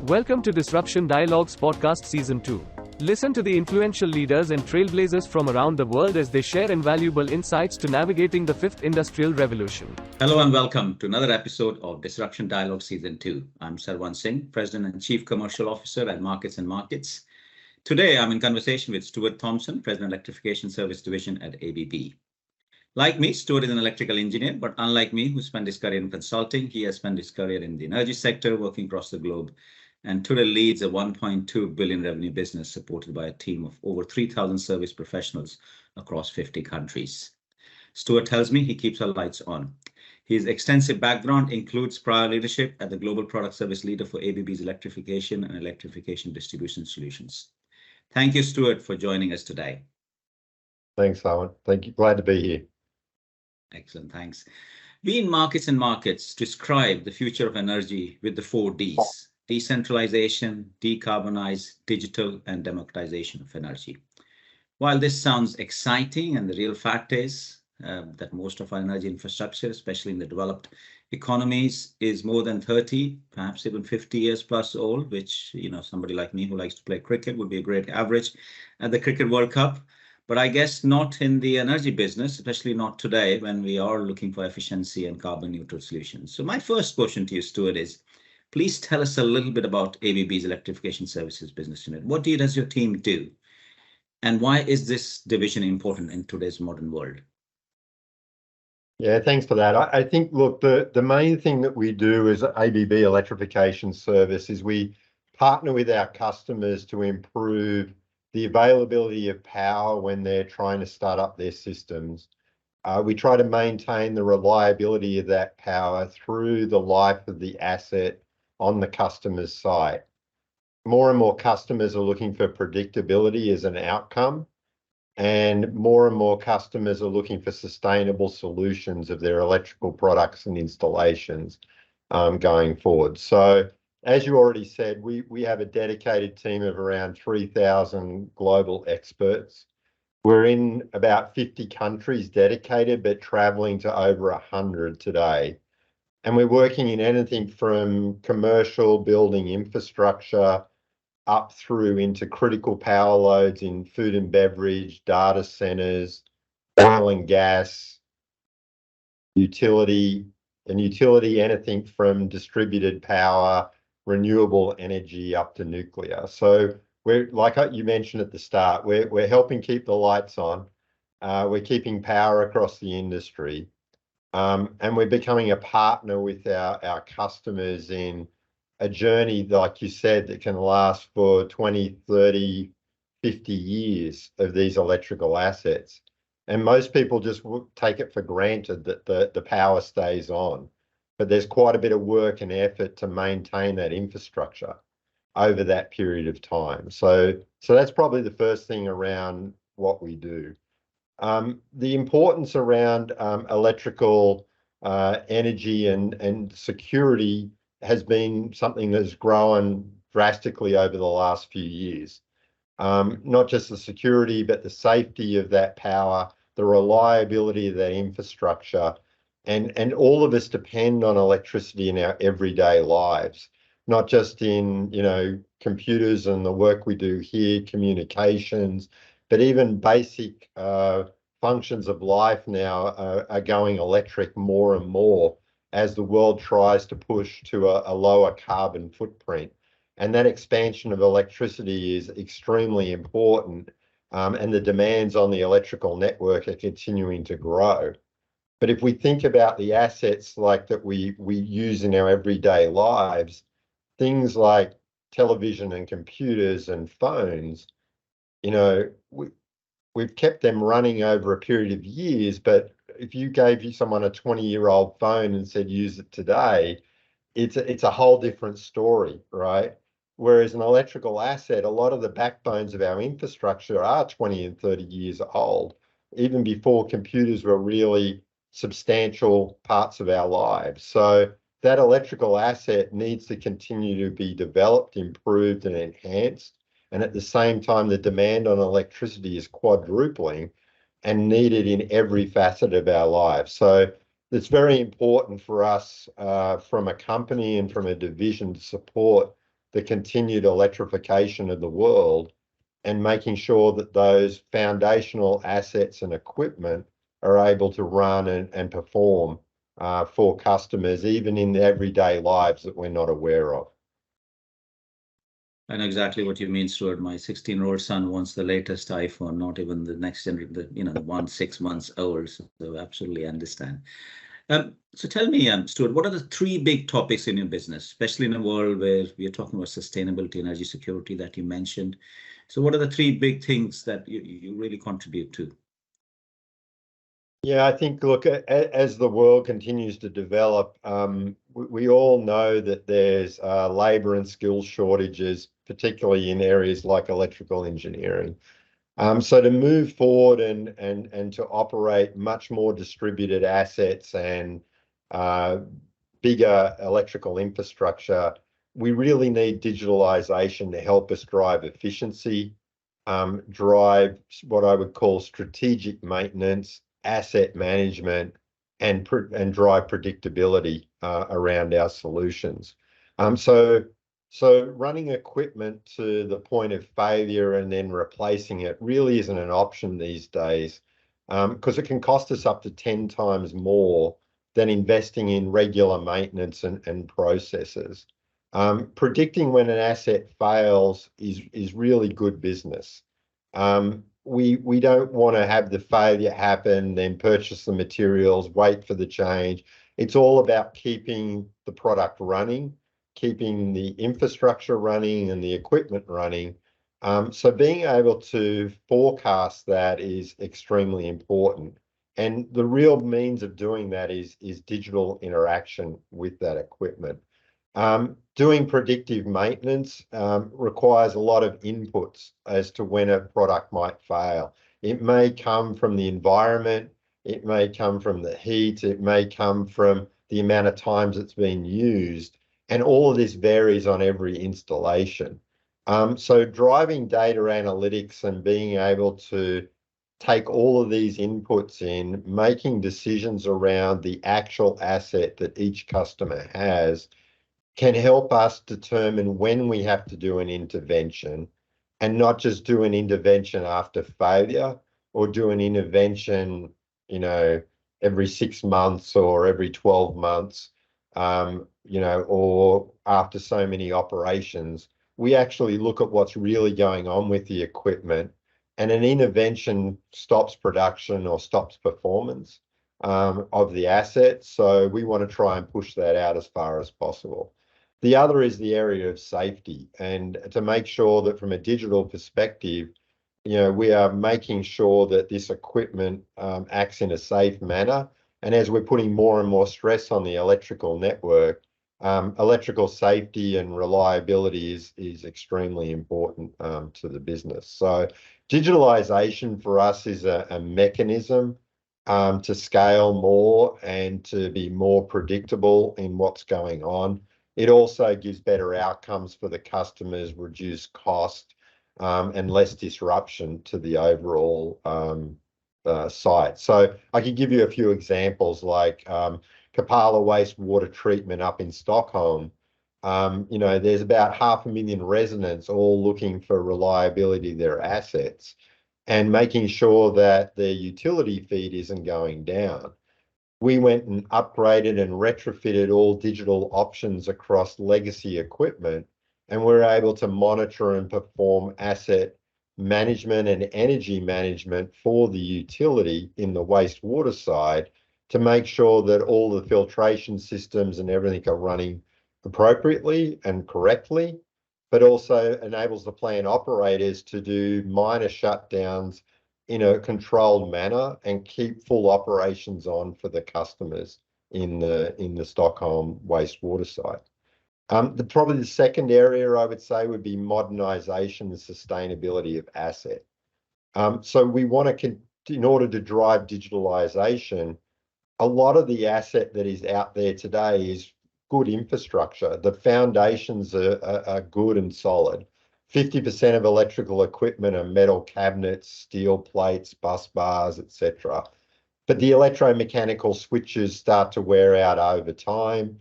Welcome to Disruption Dialogues Podcast Season 2. Listen to the influential leaders and trailblazers from around the world as they share invaluable insights to navigating the fifth industrial revolution. Hello and welcome to another episode of Disruption Dialogue Season 2. I'm Sarwant Singh, President and Chief Commercial Officer at MarketsandMarkets. Today, I'm in conversation with Stuart Thompson, President, Electrification Service Division at ABB. Like me, Stuart is an electrical engineer, but unlike me, who spent his career in consulting, he has spent his career in the energy sector, working across the globe, and today leads a $1.2 billion revenue business supported by a team of over 3,000 service professionals across 50 countries. Stuart tells me he keeps our lights on. His extensive background includes prior leadership at the Global Product Service Leader for ABB's Electrification and Electrification Distribution Solutions. Thank you, Stuart, for joining us today. Thanks, Sarwant. Thank you. Glad to be here. Excellent, thanks. We in Markets and Markets describe the future of energy with the 4 Ds: decentralization, decarbonize, digital, and democratization of energy. While this sounds exciting, and the real fact is that most of our energy infrastructure, especially in the developed economies, is more than 30, perhaps even 50 years plus old, which, somebody like me who likes to play cricket would be a great average at the Cricket World Cup. But I guess not in the energy business, especially not today when we are looking for efficiency and carbon neutral solutions. So my first question to you, Stuart, is please tell us a little bit about ABB's Electrification Services business unit. What does your team do? And why is this division important in today's modern world? Yeah, thanks for that. I think, look, the main thing that we do as ABB Electrification Service is we partner with our customers to improve the availability of power when they're trying to start up their systems. We try to maintain the reliability of that power through the life of the asset on the customer's site. More and more customers are looking for predictability as an outcome, and more customers are looking for sustainable solutions of their electrical products and installations going forward. So, as you already said, we have a dedicated team of around 3,000 global experts. We're in about 50 countries dedicated, but traveling to over 100 today. And we're working in anything from commercial building infrastructure up through into critical power loads in food and beverage, data centers, oil and gas, utility, anything from distributed power, renewable energy up to nuclear. So we're, like you mentioned at the start, we're helping keep the lights on. We're keeping power across the industry. And we're becoming a partner with our customers in a journey, like you said, that can last for 20, 30, 50 years of these electrical assets. And most people just take it for granted that the power stays on. But there's quite a bit of work and effort to maintain that infrastructure over that period of time. So that's probably the first thing around what we do. The importance around electrical energy and security has been something that's grown drastically over the last few years. Not just the security, but the safety of that power, the reliability of that infrastructure, and all of us depend on electricity in our everyday lives, not just in computers and the work we do here, communications, but even basic functions of life now are going electric more and more as the world tries to push to a lower carbon footprint. And that expansion of electricity is extremely important, and the demands on the electrical network are continuing to grow. But if we think about the assets like that we use in our everyday lives, things like television and computers and phones, we've kept them running over a period of years, but if you gave someone a 20-year-old phone and said use it today, it's a whole different story, right? Whereas an electrical asset, a lot of the backbones of our infrastructure are 20 and 30 years old, even before computers were really substantial parts of our lives. So that electrical asset needs to continue to be developed, improved, and enhanced. And at the same time, the demand on electricity is quadrupling and needed in every facet of our lives. So it's very important for us from a company and from a division to support the continued electrification of the world and making sure that those foundational assets and equipment are able to run and perform for customers, even in the everyday lives that we're not aware of. I know exactly what you mean, Stuart. My 16-year-old son wants the latest iPhone, not even the next generation, the one 6 months old. So absolutely understand. So tell me, Stuart, what are the three big topics in your business, especially in a world where we are talking about sustainability, energy security that you mentioned? So what are the three big things that you really contribute to? Yeah, I think, look, as the world continues to develop, we all know that there's labour and skill shortages, particularly in areas like electrical engineering. So to move forward and to operate much more distributed assets and bigger electrical infrastructure, we really need digitalization to help us drive efficiency, drive what I would call strategic maintenance, asset management, and drive predictability around our solutions. So running equipment to the point of failure and then replacing it really isn't an option these days, because it can cost us up to 10 times more than investing in regular maintenance and processes. Predicting when an asset fails is really good business. We don't want to have the failure happen, then purchase the materials, wait for the change. It's all about keeping the product running, keeping the infrastructure running and the equipment running. So being able to forecast that is extremely important. And the real means of doing that is digital interaction with that equipment. Doing predictive maintenance requires a lot of inputs as to when a product might fail. It may come from the environment, it may come from the heat, it may come from the amount of times it's been used, and all of this varies on every installation. So driving data analytics and being able to take all of these inputs in, making decisions around the actual asset that each customer has, can help us determine when we have to do an intervention, and not just do an intervention after failure or do an intervention, every 6 months or every 12 months, or after so many operations. We actually look at what's really going on with the equipment, and an intervention stops production or stops performance of the asset. So we want to try and push that out as far as possible. The other is the area of safety, and to make sure that from a digital perspective, we are making sure that this equipment acts in a safe manner. And as we're putting more and more stress on the electrical network, electrical safety and reliability is extremely important to the business. So digitalization for us is a mechanism to scale more and to be more predictable in what's going on. It also gives better outcomes for the customers, reduced cost, and less disruption to the overall site. So I can give you a few examples, like Kapala wastewater treatment up in Stockholm. There's about 500,000 residents all looking for reliability of their assets and making sure that their utility feed isn't going down. We went and upgraded and retrofitted all digital options across legacy equipment, and we're able to monitor and perform asset management and energy management for the utility in the wastewater side to make sure that all the filtration systems and everything are running appropriately and correctly, but also enables the plant operators to do minor shutdowns in a controlled manner and keep full operations on for the customers in the Stockholm wastewater site. Probably the second area I would say would be modernisation and sustainability of asset. So we want to, in order to drive digitalisation, a lot of the asset that is out there today is good infrastructure. The foundations are good and solid. 50% of electrical equipment are metal cabinets, steel plates, bus bars, etc. But the electromechanical switches start to wear out over time.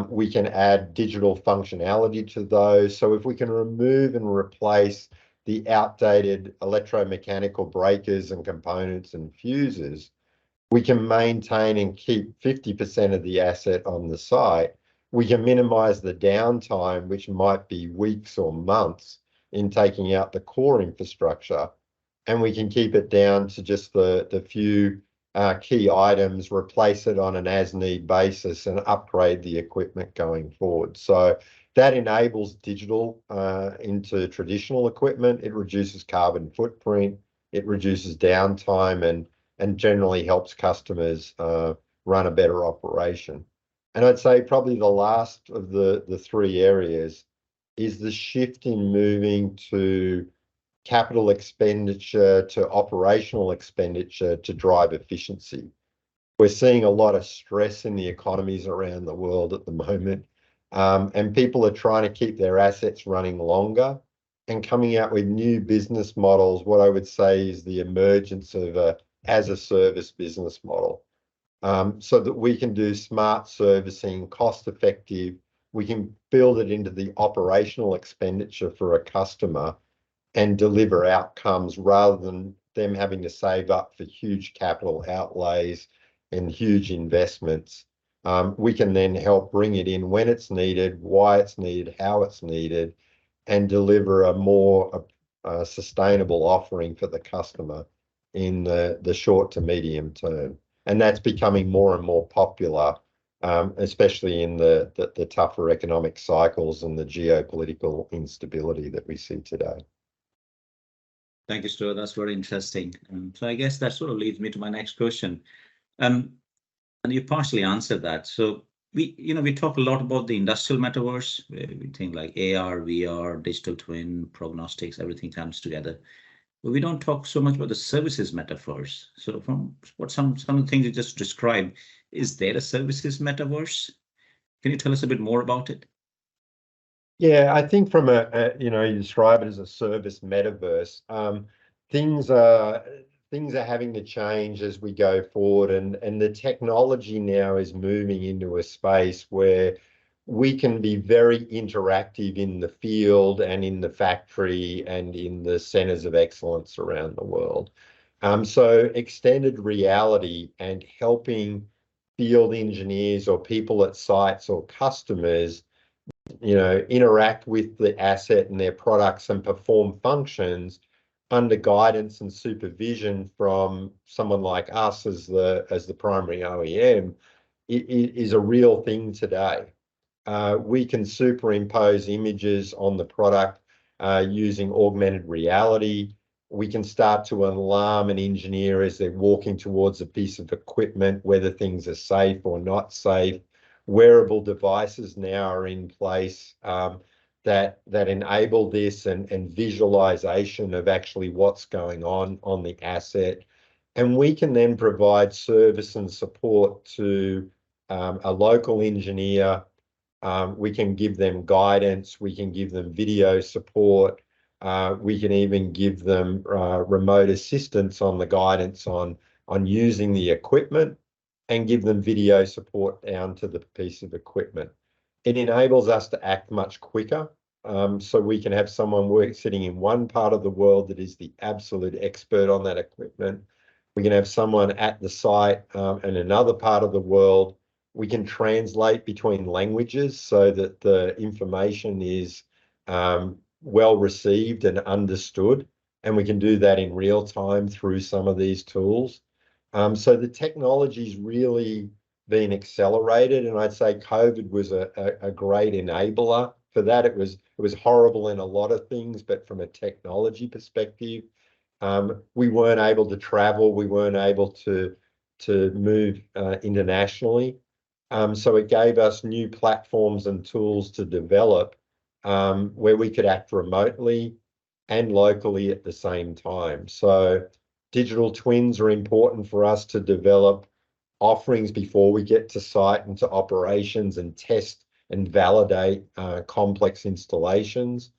We can add digital functionality to those. So if we can remove and replace the outdated electromechanical breakers and components and fuses, we can maintain and keep 50% of the asset on the site. We can minimize the downtime, which might be weeks or months in taking out the core infrastructure. And we can keep it down to just the few key items, replace it on an as-need basis and upgrade the equipment going forward. So that enables digital into traditional equipment. It reduces carbon footprint, it reduces downtime, and generally helps customers run a better operation. And I'd say probably the last of the three areas is the shift in moving to capital expenditure to operational expenditure to drive efficiency. We're seeing a lot of stress in the economies around the world at the moment, and people are trying to keep their assets running longer and coming out with new business models. What I would say is the emergence of a as-a-service business model, so that we can do smart servicing, cost-effective. We can build it into the operational expenditure for a customer and deliver outcomes rather than them having to save up for huge capital outlays and huge investments. We can then help bring it in when it's needed, why it's needed, how it's needed, and deliver a more sustainable offering for the customer in the short to medium term. And that's becoming more and more popular, especially in the tougher economic cycles and the geopolitical instability that we see today. Thank you, Stuart. That's very interesting. So I guess that sort of leads me to my next question. And you partially answered that. So we talk a lot about the industrial metaverse, where we think like AR, VR, digital twin, prognostics, everything comes together. But we don't talk so much about the services metaverse. So from what some of the things you just described, is there a services metaverse? Can you tell us a bit more about it? Yeah, I think from you describe it as a service metaverse. Things are having to change as we go forward, and the technology now is moving into a space where we can be very interactive in the field and in the factory and in the centers of excellence around the world. So extended reality and helping field engineers or people at sites or customers interact with the asset and their products and perform functions under guidance and supervision from someone like us as the primary OEM is a real thing today. We can superimpose images on the product using augmented reality. We can start to alarm an engineer as they're walking towards a piece of equipment, whether things are safe or not safe. Wearable devices now are in place that enable this and visualization of actually what's going on the asset. And we can then provide service and support to a local engineer. We can give them guidance. We can give them video support. We can even give them remote assistance on the guidance on using the equipment, and give them video support down to the piece of equipment. It enables us to act much quicker. So we can have someone sitting in one part of the world that is the absolute expert on that equipment. We can have someone at the site in another part of the world. We can translate between languages so that the information is well received and understood. And we can do that in real time through some of these tools. So the technology's really been accelerated, and I'd say COVID was a great enabler for that. It was horrible in a lot of things, but from a technology perspective, we weren't able to travel, we weren't able to move internationally. So it gave us new platforms and tools to develop where we could act remotely and locally at the same time. So digital twins are important for us to develop offerings before we get to site and to operations and test and validate complex installations.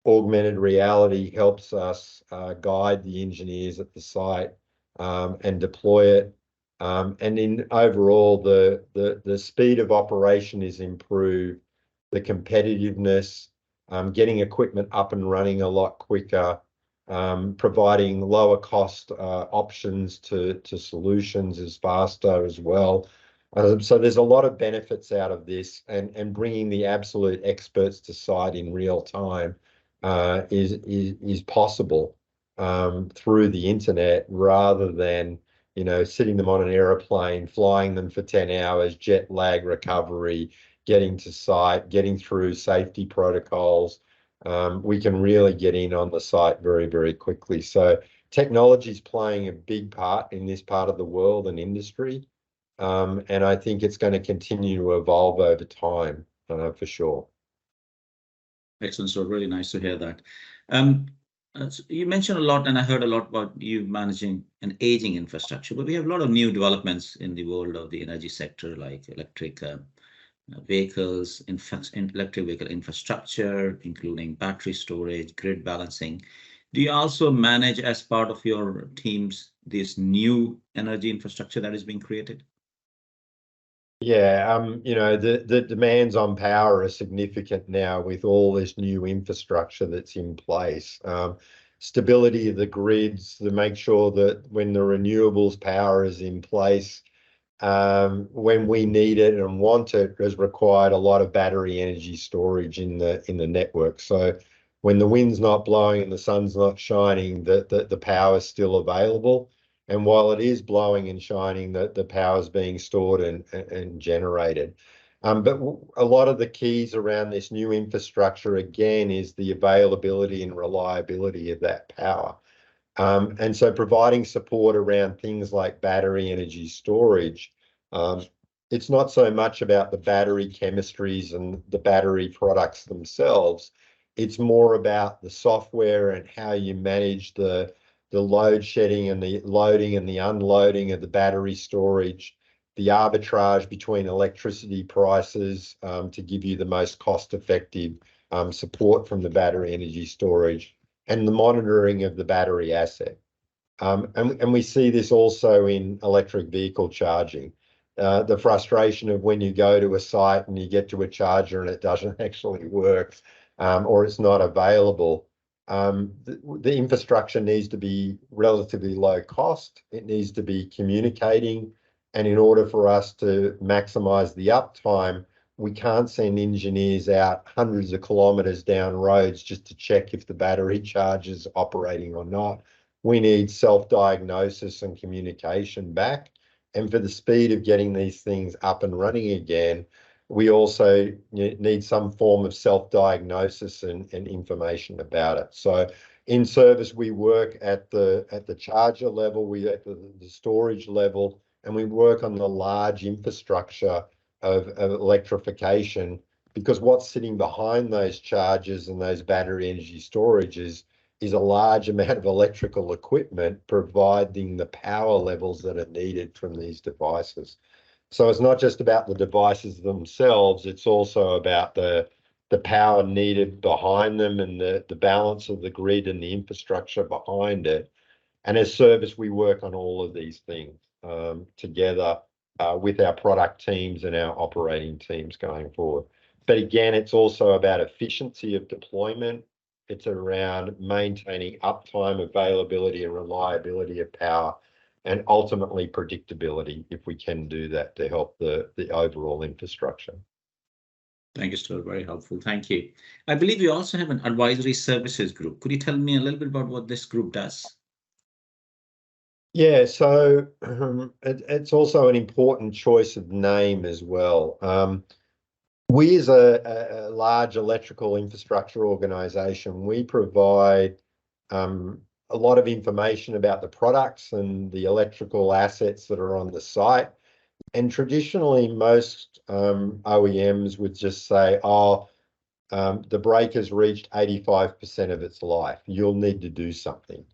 Augmented reality helps us guide the engineers at the site and deploy it. And in overall, the speed of operation is improved, the competitiveness, getting equipment up and running a lot quicker, providing lower cost options to solutions is faster as well. So there's a lot of benefits out of this, and bringing the absolute experts to site in real time is possible through the internet, rather than sitting them on an aeroplane, flying them for 10 hours, jet lag recovery, getting to site, getting through safety protocols. We can really get in on the site very, very quickly. So technology is playing a big part in this part of the world and industry. And I think it's going to continue to evolve over time, for sure. Excellent. So really nice to hear that. So you mentioned a lot, and I heard a lot about you managing an aging infrastructure, but we have a lot of new developments in the world of the energy sector, like electric vehicles, electric vehicle infrastructure, including battery storage, grid balancing. Do you also manage, as part of your teams, this new energy infrastructure that is being created? Yeah, the demands on power are significant now with all this new infrastructure that's in place. Stability of the grids to make sure that when the renewables power is in place, when we need it and want it, has required a lot of battery energy storage in the network. So when the wind's not blowing and the sun's not shining, the power is still available. And while it is blowing and shining, the power is being stored and generated. But a lot of the keys around this new infrastructure, again, is the availability and reliability of that power. And so providing support around things like battery energy storage, it's not so much about the battery chemistries and the battery products themselves. It's more about the software and how you manage the load shedding and the loading and the unloading of the battery storage, the arbitrage between electricity prices to give you the most cost-effective support from the battery energy storage, and the monitoring of the battery asset. And we see this also in electric vehicle charging. The frustration of when you go to a site and you get to a charger and it doesn't actually work, or it's not available. The infrastructure needs to be relatively low cost. It needs to be communicating. And in order for us to maximize the uptime, we can't send engineers out hundreds of kilometers down roads just to check if the battery charge is operating or not. We need self-diagnosis and communication back. And for the speed of getting these things up and running again, we also need some form of self-diagnosis and information about it. So in service, we work at the charger level, we at the storage level, and we work on the large infrastructure of electrification, because what's sitting behind those chargers and those battery energy storages is a large amount of electrical equipment providing the power levels that are needed from these devices. So it's not just about the devices themselves, it's also about the power needed behind them and the balance of the grid and the infrastructure behind it. And as service, we work on all of these things together with our product teams and our operating teams going forward. But again, it's also about efficiency of deployment. It's around maintaining uptime, availability, and reliability of power, and ultimately predictability, if we can do that to help the overall infrastructure. Thank you, Stuart. Very helpful. Thank you. I believe you also have an advisory services group. Could you tell me a little bit about what this group does? Yeah, so it's also an important choice of name as well. We, as a large electrical infrastructure organization, we provide a lot of information about the products and the electrical assets that are on the site. And traditionally, most OEMs would just say, oh, the breaker's reached 85% of its life. You'll need to do something.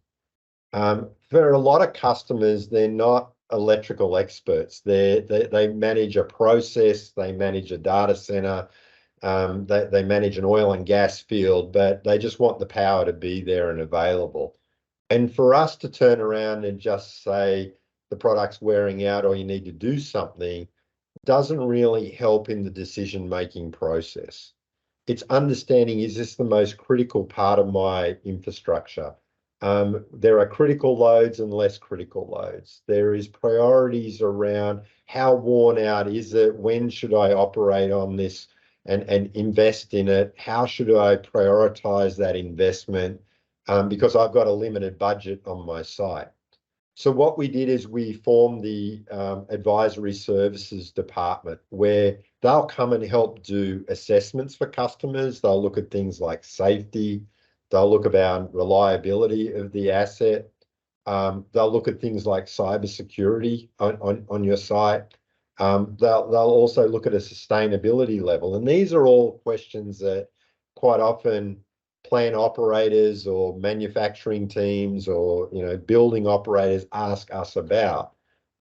For a lot of customers, they're not electrical experts. They manage a process, they manage a data center, they manage an oil and gas field, but they just want the power to be there and available. And for us to turn around and just say, the product's wearing out or you need to do something, doesn't really help in the decision-making process. It's understanding, is this the most critical part of my infrastructure? There are critical loads and less critical loads. There is priorities around how worn out is it? When should I operate on this and invest in it? How should I prioritize that investment? Because I've got a limited budget on my site. So what we did is we formed the advisory services department, where they'll come and help do assessments for customers. They'll look at things like safety. They'll look about reliability of the asset. They'll look at things like cybersecurity on your site. They'll also look at a sustainability level. And these are all questions that quite often plant operators or manufacturing teams or building operators ask us about.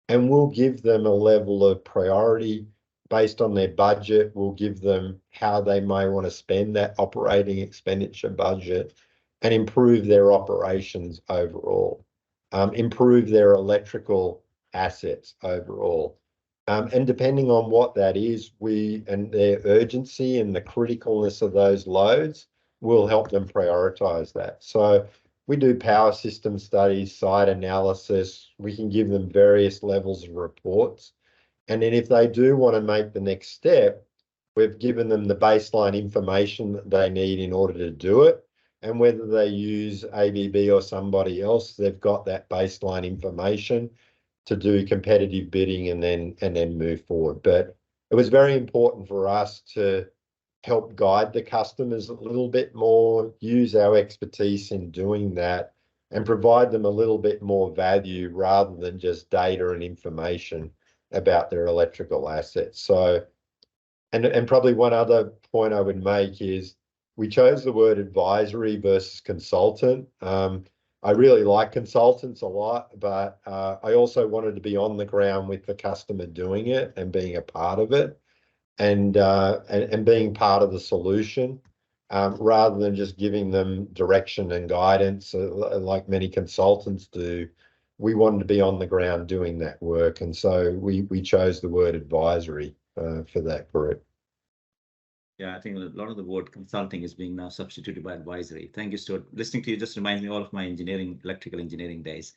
And we'll give them a level of priority based on their budget. We'll give them how they may want to spend that operating expenditure budget and improve their operations overall, improve their electrical assets overall. And depending on what that is, and their urgency and the criticalness of those loads, will help them prioritize that. So we do power system studies, site analysis. We can give them various levels of reports. And then if they do want to make the next step, we've given them the baseline information that they need in order to do it. And whether they use ABB or somebody else, they've got that baseline information to do competitive bidding and then move forward. But it was very important for us to help guide the customers a little bit more, use our expertise in doing that, and provide them a little bit more value rather than just data and information about their electrical assets. So, and probably one other point I would make is we chose the word advisory versus consultant. I really like consultants a lot, but I also wanted to be on the ground with the customer doing it and being a part of it. And being part of the solution, rather than just giving them direction and guidance like many consultants do. We wanted to be on the ground doing that work, and so we chose the word advisory for that group. Yeah, I think a lot of the word consulting is being now substituted by advisory. Thank you, Stuart. Listening to you just reminds me all of my electrical engineering days.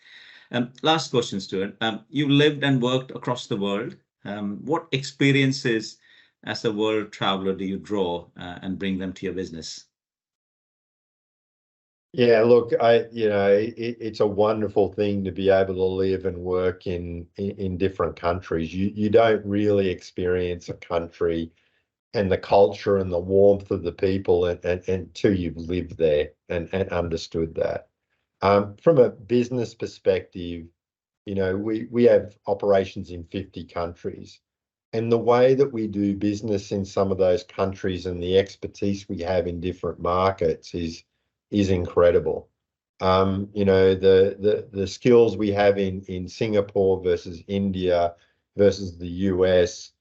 Last question, Stuart. You've lived and worked across the world. What experiences as a world traveler do you draw and bring them to your business? Yeah, look, it's a wonderful thing to be able to live and work in different countries. You don't really experience a country and the culture and the warmth of the people until you've lived there and understood that. From a business perspective, we have operations in 50 countries. And the way that we do business in some of those countries and the expertise we have in different markets is incredible. The skills we have in Singapore versus India versus the US,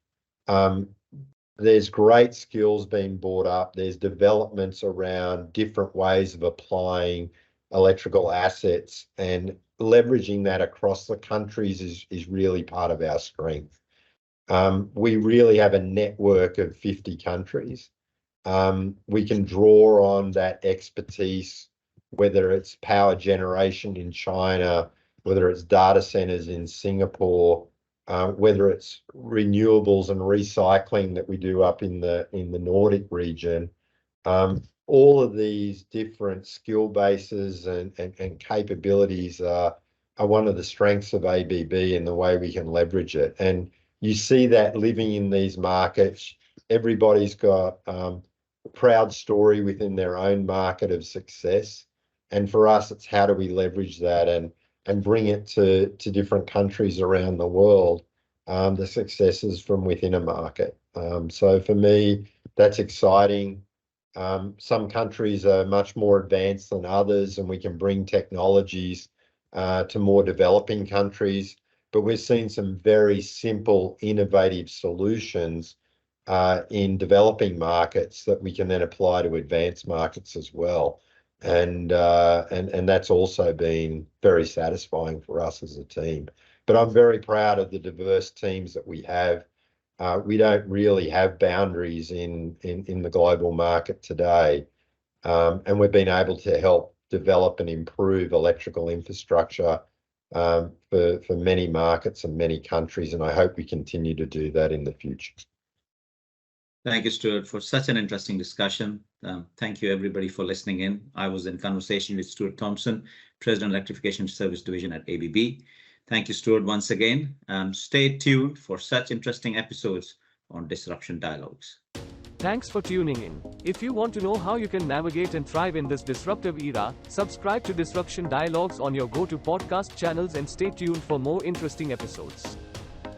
there's great skills being brought up. There's developments around different ways of applying electrical assets, and leveraging that across the countries is really part of our strength. We really have a network of 50 countries. We can draw on that expertise, whether it's power generation in China, whether it's data centers in Singapore, whether it's renewables and recycling that we do up in the Nordic region. All of these different skill bases and capabilities are one of the strengths of ABB and the way we can leverage it. And you see that living in these markets, everybody's got a proud story within their own market of success. And for us, it's how do we leverage that and bring it to different countries around the world, the successes from within a market. So for me, that's exciting. Some countries are much more advanced than others, and we can bring technologies to more developing countries. But we've seen some very simple, innovative solutions in developing markets that we can then apply to advanced markets as well. And that's also been very satisfying for us as a team. But I'm very proud of the diverse teams that we have. We don't really have boundaries in the global market today. And we've been able to help develop and improve electrical infrastructure for many markets and many countries, and I hope we continue to do that in the future. Thank you, Stuart, for such an interesting discussion. Thank you, everybody, for listening in. I was in conversation with Stuart Thompson, President, Electrification Service Division at ABB. Thank you, Stuart, once again. Stay tuned for such interesting episodes on Disruption Dialogues. Thanks for tuning in. If you want to know how you can navigate and thrive in this disruptive era, subscribe to Disruption Dialogues on your go-to podcast channels and stay tuned for more interesting episodes.